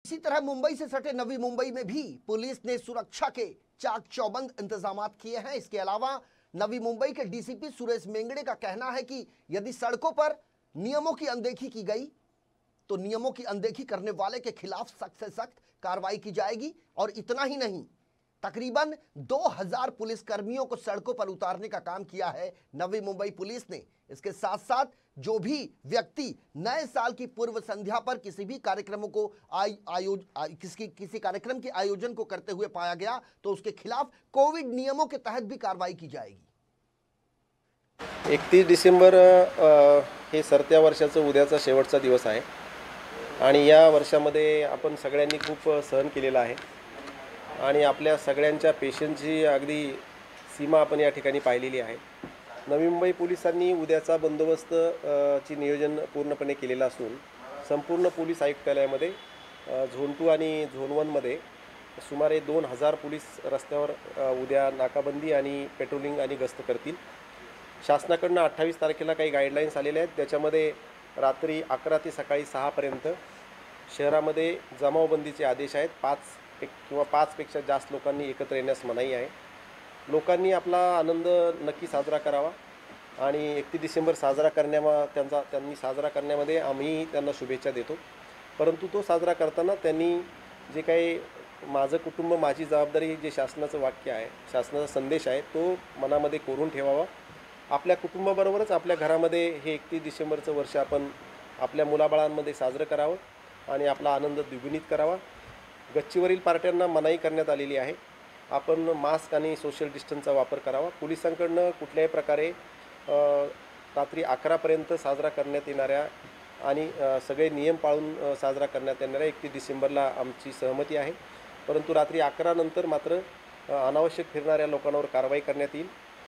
इसी तरह मुंबई से सटे नवी मुंबई में भी पुलिस ने सुरक्षा के चाक चौबंद इंतजाम किए हैं। इसके अलावा नवी मुंबई के डीसीपी सुरेश मेंगड़े का कहना है कि यदि सड़कों पर नियमों की अनदेखी की गई तो नियमों की अनदेखी करने वाले के खिलाफ सख्त से सख्त कार्रवाई की जाएगी। और इतना ही नहीं, तकरीबन 2000 पुलिस कर्मियों को सड़कों पर उतारने का काम किया है नवी मुंबई पुलिस ने। इसके साथ साथ जो भी व्यक्ति नए साल की पूर्व संध्या पर किसी भी कार्यक्रमों को किसी कार्यक्रम के आयोजन को करते हुए पाया गया तो उसके खिलाफ कोविड नियमों के तहत भी कार्रवाई की जाएगी। 31 डिसेंबर हे सरत्या वर्षाचं उद्याचा शेवटचा दिवस आहे आणि या वर्षामध्ये आपण सगळ्यांनी खूप सहन केलेला आहे आणि आपल्या सगळ्यांच्या पेशन्सची अगदी सीमा आपण या ठिकाणी पाहिलेली आहे। नवी मुंबई पोलिसांनी उद्याचा बंदोबस्त ची नियोजन पूर्णपणे केलेला असून संपूर्ण पोलीस आयुक्तालयामध्ये झोन 2 आणि झोन 1 मध्ये सुमारे 2000 पोलीस रस्त्यावर उद्या नाकाबंदी आणि पेट्रोलिंग आणि गस्त करतील। शासनाकडून 28 तारखेला काही गाईडलाईन्स आलेल्या आहेत, त्याच्यामध्ये रात्री 11 ते सकाळी 6 पर्यंत शहरामध्ये जमावबंदीचे आदेश आहेत। 5 पेक्षा जास्त लोकांनी एकत्र येण्यास मनाई आहे। लोकांनी आपला आनंद नक्की साजरा करावा आणि 31 डिसेंबर त्यांनी साजरा करण्यामध्ये आम्ही त्यांना शुभेच्छा देतो। परंतु तो साजरा करताना त्यांनी जे काही माझं कुटुंब माझी जबाबदारी जे शासनाचं वाक्य आहे, शासनाचा संदेश आहे, तो मनामध्ये कोरून ठेवावा। आपल्या कुटुंबाबरोबरच आपल्या घरामध्ये हे 31 डिसेंबरचं वर्ष आपण आपल्या मुलाबाळांमध्ये साजरं करावं आणि आपला आनंद द्विगुणित करावा। गच्चीवरील पार्ट्यांना मनाई करण्यात आलेली आहे। आपण मास्क आणि सोशल डिस्टन्सचा वापर करावा। पोलिसांकडून कुठल्याही प्रकारे रात्री 11 पर्यंत साजरा करण्यात येणाऱ्या आणि सगळे नियम पाळून साजरा करण्यात येणाऱ्या 31 डिसेंबरला आमची सहमती आहे। परंतु रात्री 11 नंतर मात्र अनावश्यक फिरणाऱ्या लोकांवर कारवाई करण्यात येईल।